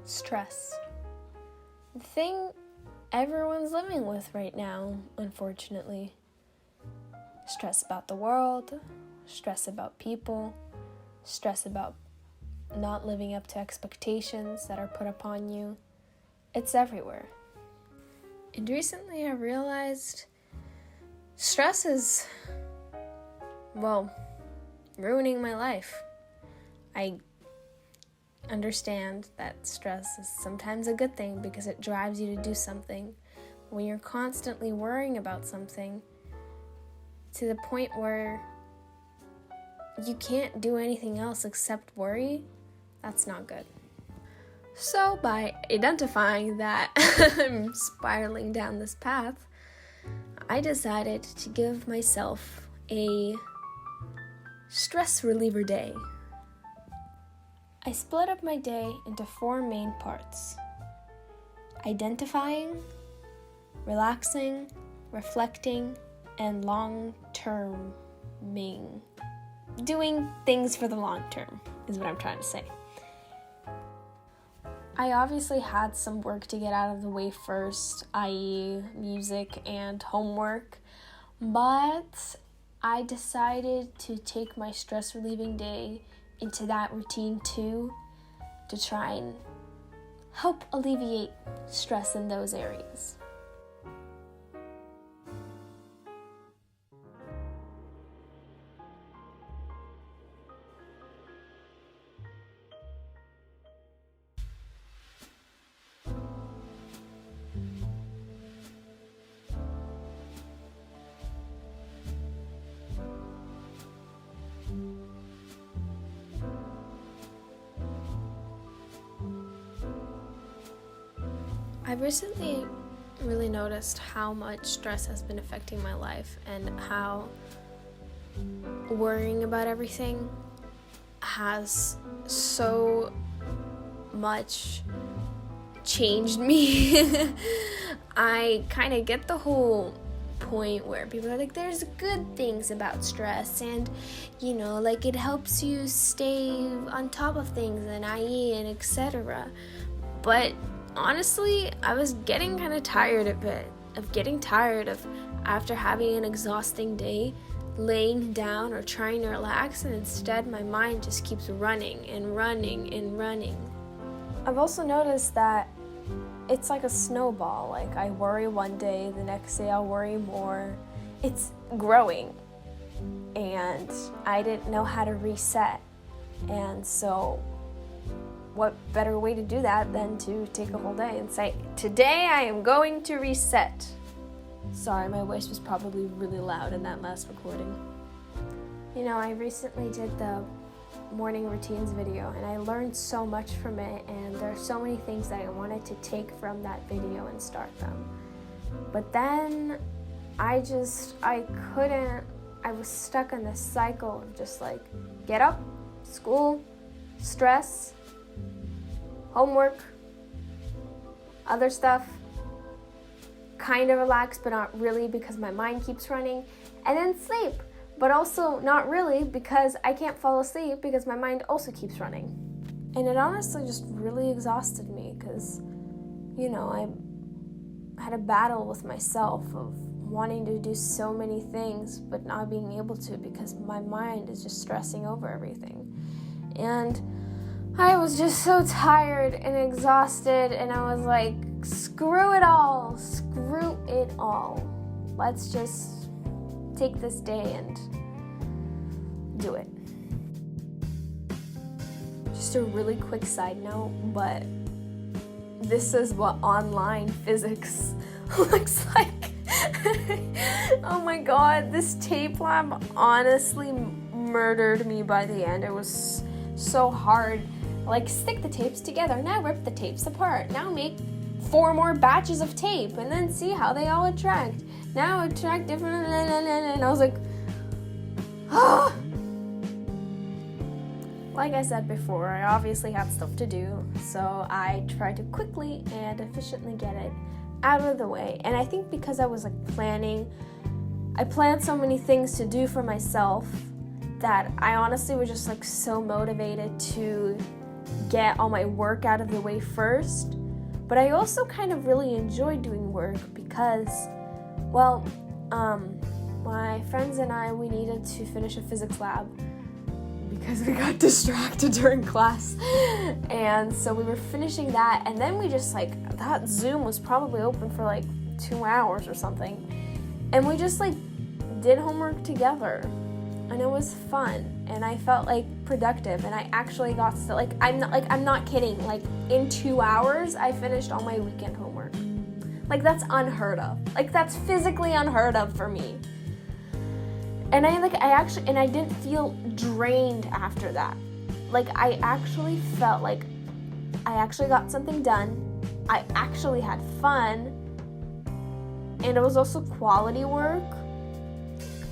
Stress. The thing everyone's living with right now, unfortunately. Stress about the world, stress about people, stress about not living up to expectations that are put upon you. It's everywhere. And recently I realized stress is, ruining my life. I understand that stress is sometimes a good thing because it drives you to do something. When you're constantly worrying about something to the point where you can't do anything else except worry, that's not good. So by identifying that I'm spiraling down this path, I decided to give myself a stress reliever day. I split up my day into 4 main parts: identifying, relaxing, reflecting, and long-terming. Doing things for the long term is what I'm trying to say. I obviously had some work to get out of the way first, i.e. music and homework, but I decided to take my stress relieving day into that routine too, to try and help alleviate stress in those areas. I've recently really noticed how much stress has been affecting my life and how worrying about everything has so much changed me. I kind of get the whole point where people are like, there's good things about stress and, it helps you stay on top of things and and etc. But honestly, I was getting kind of tired of it, after having an exhausting day, laying down or trying to relax, and instead my mind just keeps running and running and running. I've also noticed that it's like a snowball. Like, I worry one day, the next day I'll worry more. It's growing, and I didn't know how to reset, and so what better way to do that than to take a whole day and say, today I am going to reset. Sorry, my voice was probably really loud in that last recording. I recently did the morning routines video, and I learned so much from it, and there are so many things that I wanted to take from that video and start them. But then I was stuck in this cycle of just like, get up, school, stress, homework, other stuff, kind of relax, but not really because my mind keeps running, and then sleep, but also not really because I can't fall asleep because my mind also keeps running. And it honestly just really exhausted me because, I had a battle with myself of wanting to do so many things but not being able to because my mind is just stressing over everything. And I was just so tired and exhausted, and I was like, screw it all. Let's just take this day and do it. Just a really quick side note, but this is what online physics looks like. Oh my god, this tape lab honestly murdered me by the end. It was so hard. Like, stick the tapes together, now rip the tapes apart, now make 4 more batches of tape, and then see how they all attract. Now attract different, and I was like, ah. Like I said before, I obviously had stuff to do, so I tried to quickly and efficiently get it out of the way. And I think because I was I planned so many things to do for myself that I honestly was just so motivated to get all my work out of the way first. But I also kind of really enjoy doing work because, well, my friends and I, we needed to finish a physics lab because we got distracted during class. And so we were finishing that, and then we just that Zoom was probably open for 2 hours or something. And we just did homework together. And it was fun, and I felt productive, and I actually got to I'm not kidding, in 2 hours I finished all my weekend homework. That's unheard of. That's physically unheard of for me. And I didn't feel drained after that. I actually felt I actually got something done. I actually had fun, and it was also quality work,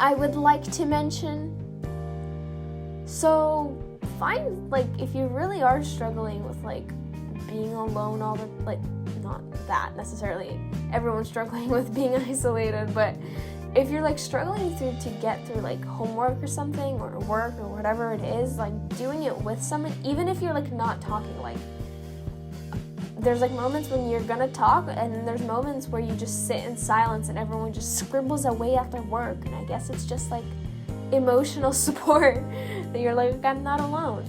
I would like to mention. So if you really are struggling with being alone all the not that necessarily everyone's struggling with being isolated, but if you're struggling to get through homework or something, or work, or whatever it is, doing it with someone, even if you're not talking, there's moments when you're gonna talk, and then there's moments where you just sit in silence and everyone just scribbles away at their work, and I guess it's just emotional support that you're I'm not alone.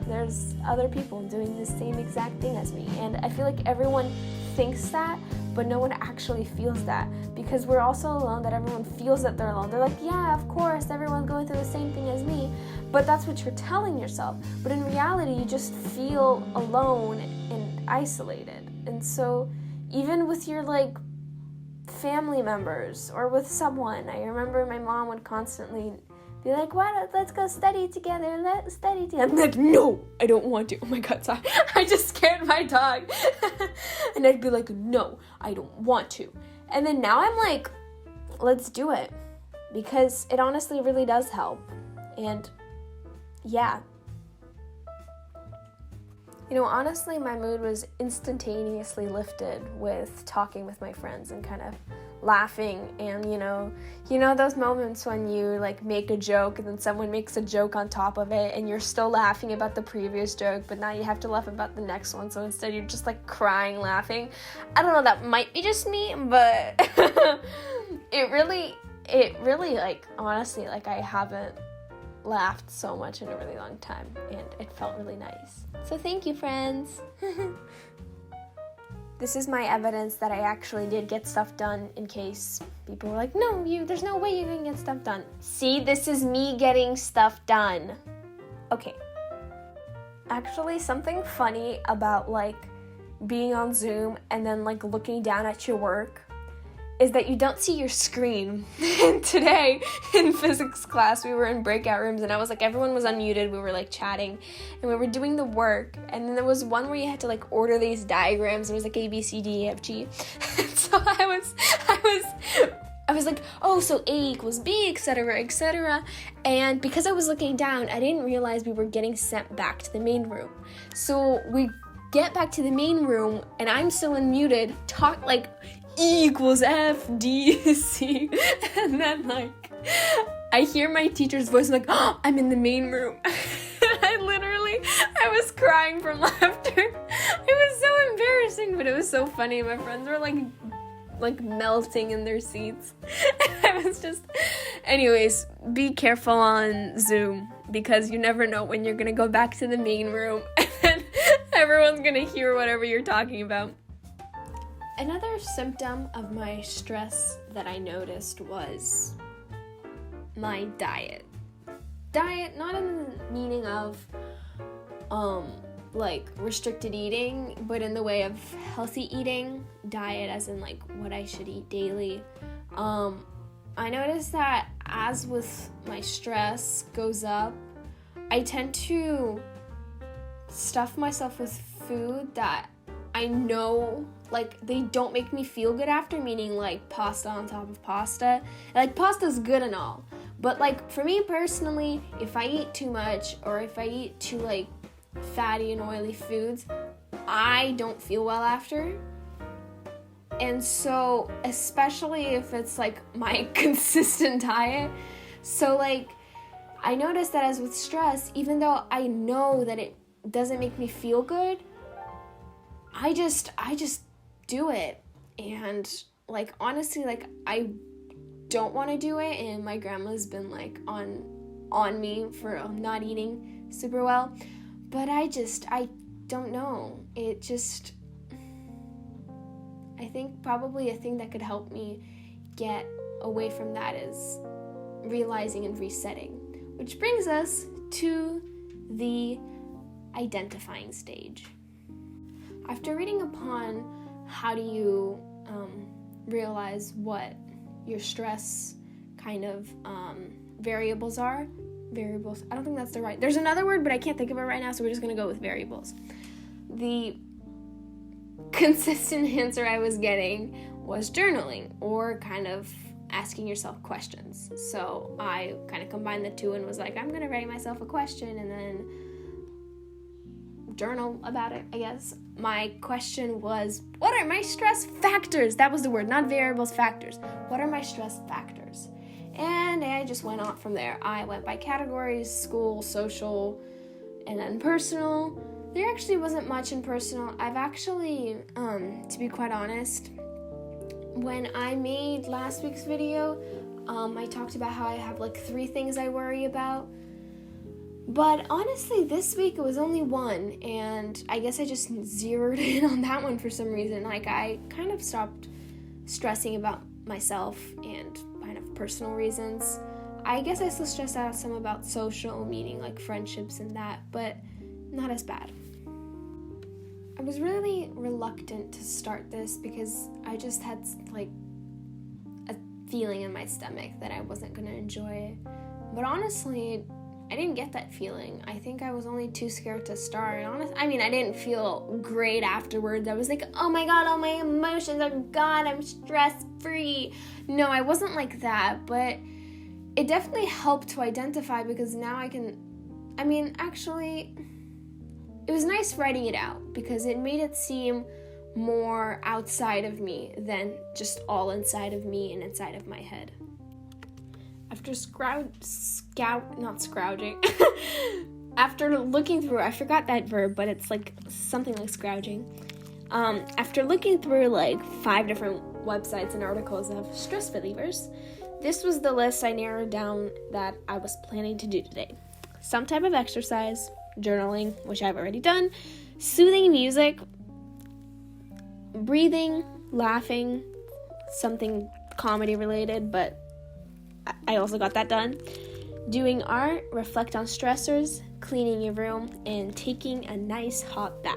There's other people doing the same exact thing as me, and I feel everyone thinks that, but no one actually feels that, because we're also alone, that everyone feels that they're alone. They're yeah, of course, everyone's going through the same thing as me, but that's what you're telling yourself. But in reality, you just feel alone and isolated. And so even with your family members or with someone, I remember my mom would constantly be let's go study together, let's study together. I'm no, I don't want to. Oh my god, sorry. I just scared my dog. And I'd be no, I don't want to. And then now I'm let's do it. Because it honestly really does help. And yeah. Honestly, my mood was instantaneously lifted with talking with my friends and kind of laughing, and those moments when you make a joke and then someone makes a joke on top of it, and you're still laughing about the previous joke, but now you have to laugh about the next one, so instead you're just crying laughing. I don't know, that might be just me, but it really honestly I haven't laughed so much in a really long time, and it felt really nice. So thank you, friends. This is my evidence that I actually did get stuff done, in case people were no, there's no way you can get stuff done. See, this is me getting stuff done. Okay. Actually, something funny about being on Zoom and then looking down at your work is that you don't see your screen. Today in physics class, we were in breakout rooms, and I was everyone was unmuted. We were chatting, and we were doing the work. And then there was one where you had to order these diagrams. It was A, B, C, D, E, F, G. And so I was oh, so A equals B, etc., etc. And because I was looking down, I didn't realize we were getting sent back to the main room. So we get back to the main room, and I'm still unmuted, talk E equals F, D, C, and then I hear my teacher's voice, oh, I'm in the main room. I was crying from laughter. It was so embarrassing, but it was so funny. My friends were melting in their seats. I was just, anyways, be careful on Zoom, because you never know when you're gonna go back to the main room and everyone's gonna hear whatever you're talking about. Another symptom of my stress that I noticed was my diet. Diet, not in the meaning of restricted eating, but in the way of healthy eating. Diet as in what I should eat daily. I noticed that as with my stress goes up, I tend to stuff myself with food that I know they don't make me feel good after, meaning pasta on top of pasta. Pasta's good and all, but for me personally, if I eat too much, or if I eat too fatty and oily foods, I don't feel well after. And so, especially if it's my consistent diet, so I noticed that as with stress, even though I know that it doesn't make me feel good, I just do it. And like, honestly, like, I don't want to do it, and my grandma's been like on me for not eating super well, but I don't know. It just, I think probably a thing that could help me get away from that is realizing and resetting, which brings us to the identifying stage. After reading upon how do you realize what your stress kind of variables, I don't think that's there's another word, but I can't think of it right now, so we're just going to go with variables. The consistent answer I was getting was journaling, or kind of asking yourself questions. So I kind of combined the two and was like, I'm going to write myself a question and then journal about it, I guess. My question was, what are my stress factors? That was the word, not variables, factors. What are my stress factors? And I just went on from there. I went by categories: school, social, and then personal. There actually wasn't much in personal. I've actually, to be quite honest, when I made last week's video, I talked about how I have like 3 things I worry about. But honestly, this week it was only one, and I guess I just zeroed in on that one for some reason. Like, I kind of stopped stressing about myself and kind of personal reasons. I guess I still stress out some about social, meaning like friendships and that, but not as bad. I was really reluctant to start this because I just had like a feeling in my stomach that I wasn't going to enjoy it. But honestly, I didn't get that feeling. I think I was only too scared to start. I didn't feel great afterwards. I was like, oh my God, all my emotions are gone. I'm stress-free. No, I wasn't like that, but it definitely helped to identify, because now actually, it was nice writing it out because it made it seem more outside of me than just all inside of me and inside of my head. After after looking through, I forgot that verb, but it's like something like scrounging. After looking through like 5 different websites and articles of stress relievers, this was the list I narrowed down that I was planning to do today. Some type of exercise, journaling, which I've already done, soothing music, breathing, laughing, something comedy related, but I also got that done. Doing art, reflect on stressors, cleaning your room, and taking a nice hot bath.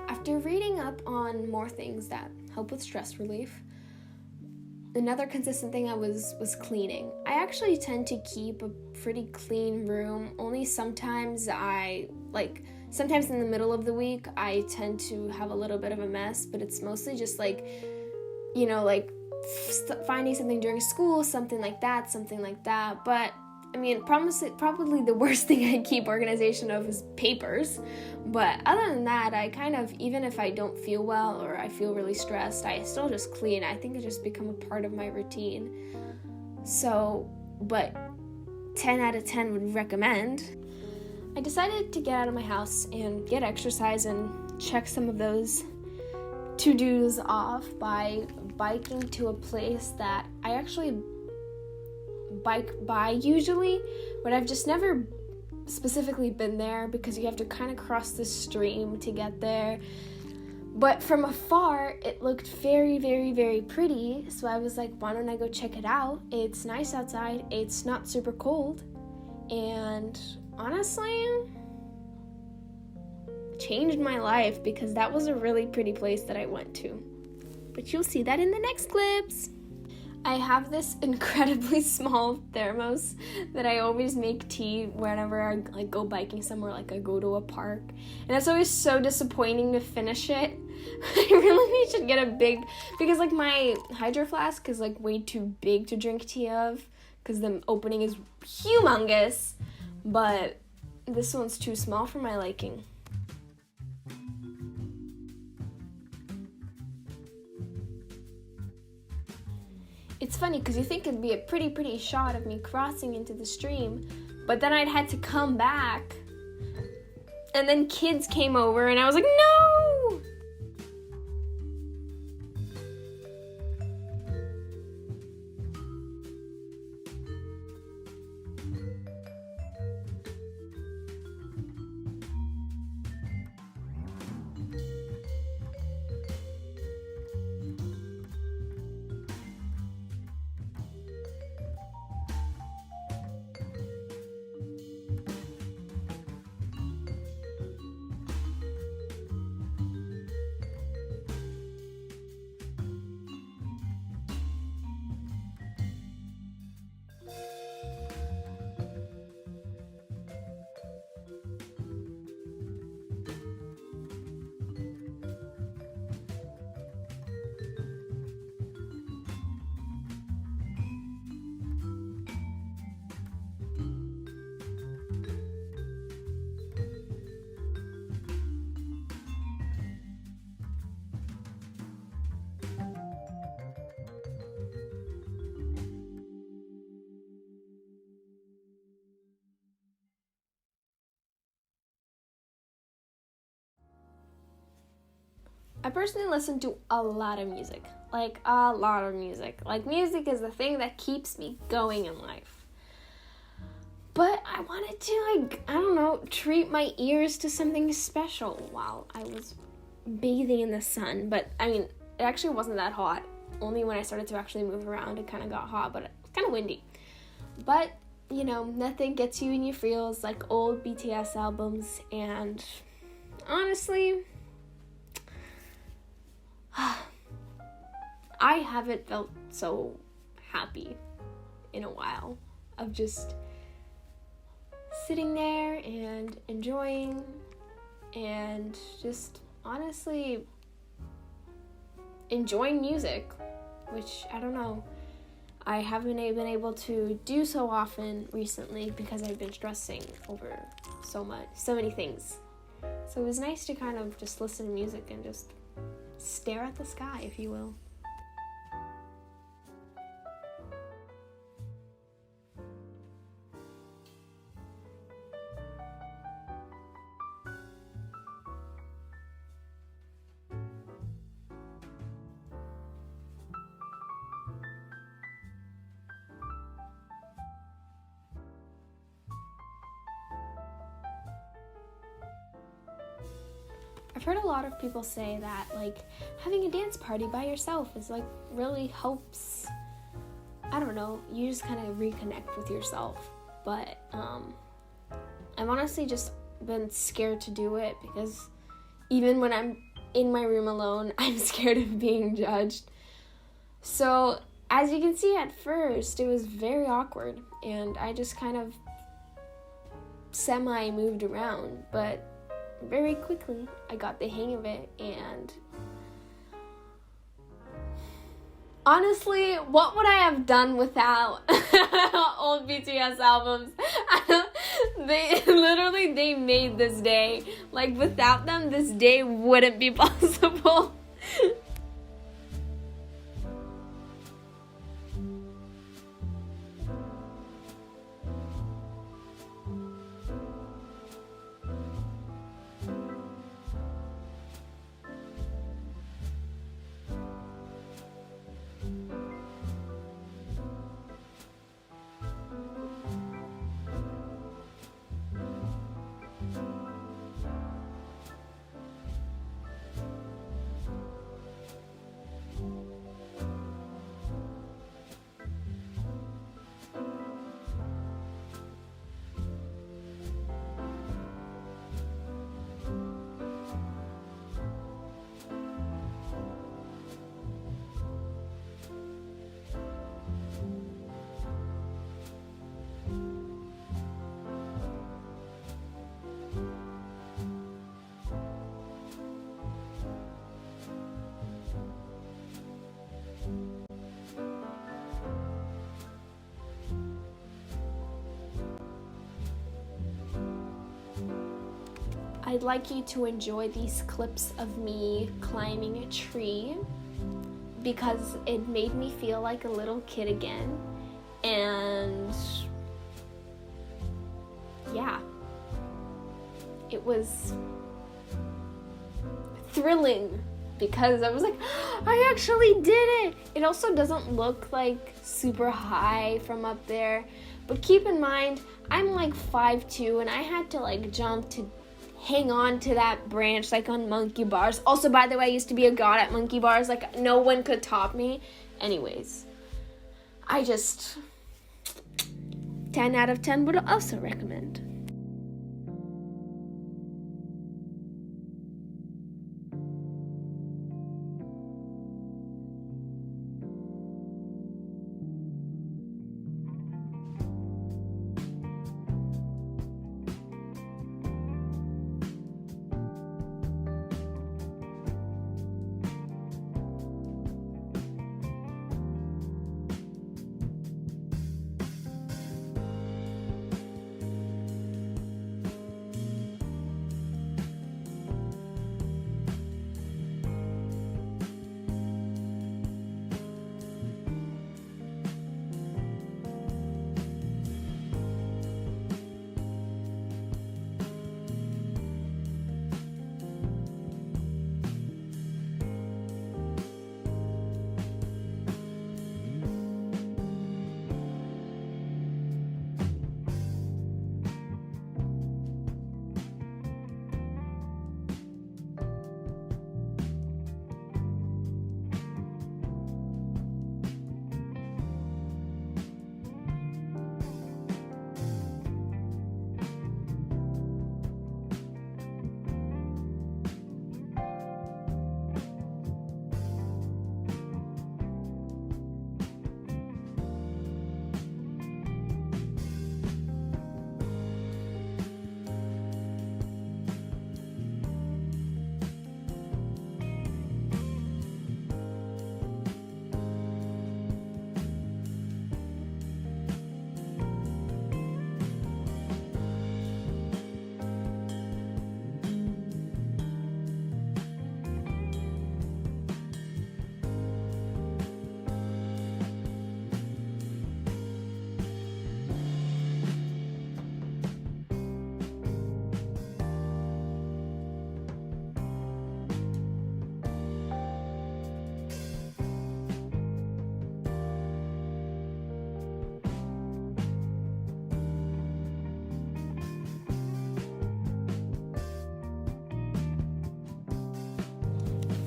After reading up on more things that help with stress relief, another consistent thing I was cleaning. I actually tend to keep a pretty clean room. Only sometimes in the middle of the week, I tend to have a little bit of a mess, but it's mostly just finding something during school, something like that. But probably the worst thing I keep organization of is papers. But other than that, I kind of, even if I don't feel well or I feel really stressed, I still just clean. I think it just become a part of my routine. So, but 10 out of 10 would recommend. I decided to get out of my house and get exercise and check some of those to-dos off by biking to a place that I actually bike by usually, but I've just never specifically been there because you have to kind of cross the stream to get there. But from afar, it looked very, very, very pretty, so I was like, why don't I go check it out? It's nice outside, it's not super cold, and honestly, changed my life because that was a really pretty place that I went to. But you'll see that in the next clips. I have this incredibly small thermos that I always make tea whenever I go biking somewhere, like I go to a park. And it's always so disappointing to finish it. I really should get a big, because like my hydro flask is like way too big to drink tea of because the opening is humongous, but this one's too small for my liking. It's funny because you think it'd be a pretty shot of me crossing into the stream, but then I'd had to come back And then kids came over and I was like, no! I personally listen to a lot of music. Like, a lot of music. Like, music is the thing that keeps me going in life. But I wanted to, treat my ears to something special while I was bathing in the sun. But, it actually wasn't that hot. Only when I started to actually move around, it kind of got hot, but it was kind of windy. But, nothing gets you in your feels like old BTS albums. And, honestly, I haven't felt so happy in a while of just sitting there and enjoying and just honestly enjoying music, which I haven't been able to do so often recently because I've been stressing over so many things. So it was nice to kind of just listen to music and just stare at the sky, if you will. I've heard a lot of people say that, having a dance party by yourself is, really helps, you just kind of reconnect with yourself. But, I've honestly just been scared to do it because even when I'm in my room alone, I'm scared of being judged. So, as you can see at first, it was very awkward, and I just kind of semi-moved around, but very quickly I got the hang of it. And honestly, what would I have done without old BTS albums? They made this day. Without them, this day wouldn't be possible. I'd like you to enjoy these clips of me climbing a tree because it made me feel like a little kid again. And yeah, it was thrilling because I was like, I actually did it. It also doesn't look like super high from up there, but keep in mind, I'm like 5'2", and I had to like jump to hang on to that branch like on monkey bars. Also, by the way, I used to be a god at monkey bars. Like, no one could top me. Anyways, I just 10 out of 10 would also recommend.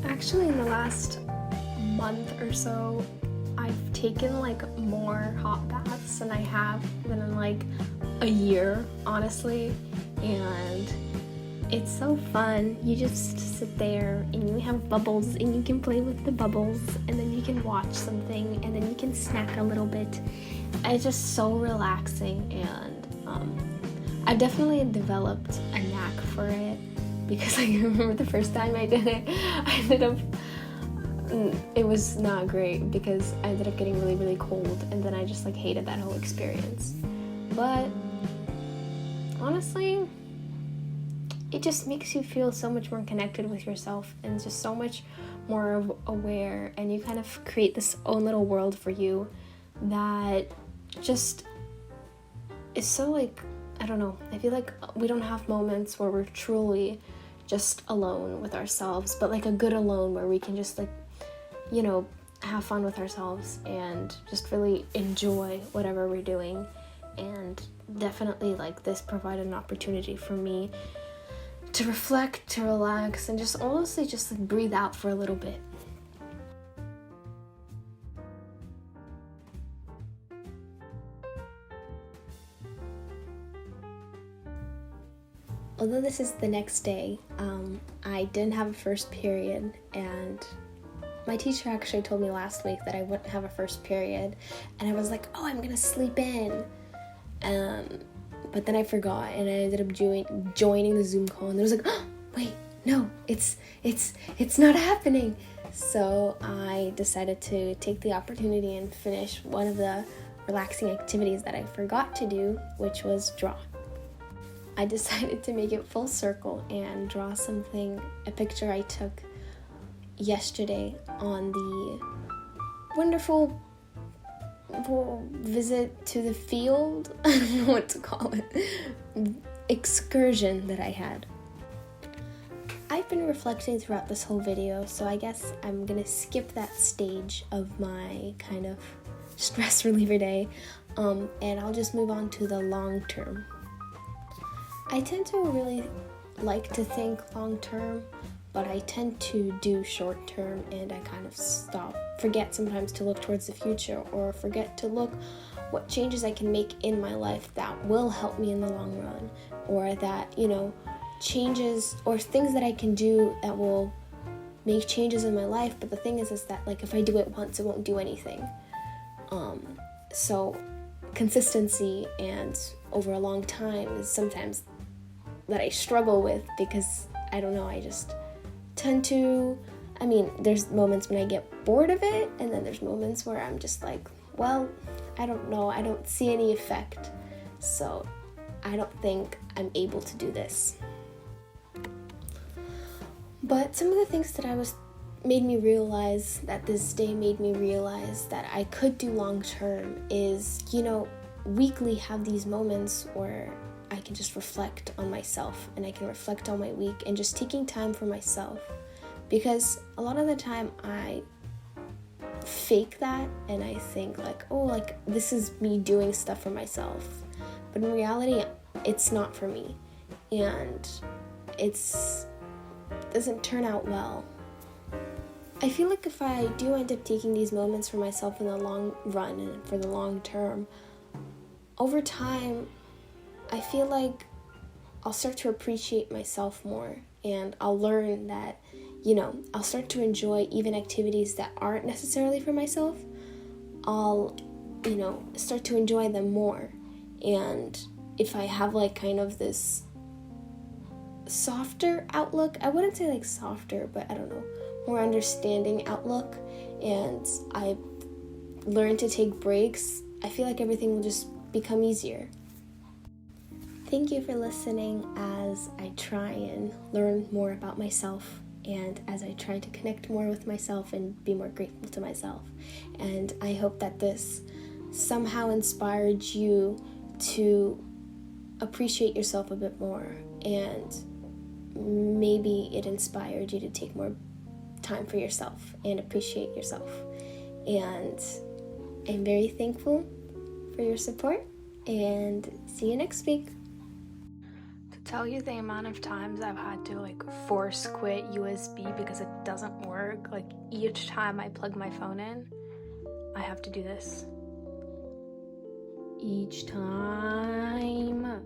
Actually, in the last month or so, I've taken like more hot baths than I have been in like a year, honestly, and it's so fun. You just sit there and you have bubbles and you can play with the bubbles, and then you can watch something, and then you can snack a little bit. It's just so relaxing, and I've definitely developed a knack for it, because I remember the first time I did it, it was not great because I ended up getting really, really cold, and then I just like hated that whole experience. But honestly, it just makes you feel so much more connected with yourself and just so much more aware, and you kind of create this own little world for you that just is so like, I don't know, I feel like we don't have moments where we're truly just alone with ourselves, but like a good alone where we can just like, you know, have fun with ourselves and just really enjoy whatever we're doing. And definitely like this provided an opportunity for me to reflect, to relax, and just honestly just like breathe out for a little bit. Although this is the next day, I didn't have a first period, and my teacher actually told me last week that I wouldn't have a first period, and I was like, oh, I'm gonna sleep in. But then I forgot, and I ended up joining the Zoom call, and I was like, oh, wait, no, it's not happening. So I decided to take the opportunity and finish one of the relaxing activities that I forgot to do, which was draw. I decided to make it full circle and draw a picture I took yesterday on the wonderful visit to the field, I don't know what to call it, excursion that I had I've been reflecting throughout this whole video, so I guess I'm gonna skip that stage of my kind of stress reliever day, and I'll just move on to the long term. I tend to really like to think long term, but I tend to do short term, and I kind of forget sometimes to look towards the future, or forget to look what changes I can make in my life that will help me in the long run, or that, changes or things that I can do that will make changes in my life. But the thing is that, like, if I do it once, it won't do anything. So consistency and over a long time is sometimes that I struggle with, because I don't know, I just tend to, there's moments when I get bored of it, and then there's moments where I'm just like, well, I don't know, I don't see any effect, so I don't think I'm able to do this. But some of the things that made me realize that this day made me realize that I could do long term is, weekly have these moments where I can just reflect on myself, and I can reflect on my week, and just taking time for myself. Because a lot of the time I fake that, and I think this is me doing stuff for myself. But in reality, it's not for me, and it doesn't turn out well. I feel like if I do end up taking these moments for myself in the long run and for the long term, over time, I feel like I'll start to appreciate myself more, and I'll learn that, I'll start to enjoy even activities that aren't necessarily for myself. I'll, start to enjoy them more. And if I have kind of this softer outlook, I wouldn't say softer, but I don't know, more understanding outlook, and I learn to take breaks, I feel like everything will just become easier. Thank you for listening as I try and learn more about myself, and as I try to connect more with myself and be more grateful to myself. And I hope that this somehow inspired you to appreciate yourself a bit more, and maybe it inspired you to take more time for yourself and appreciate yourself. And I'm very thankful for your support, and see you next week. To tell you the amount of times I've had to force quit USB because it doesn't work, each time I plug my phone in, I have to do this. Each time.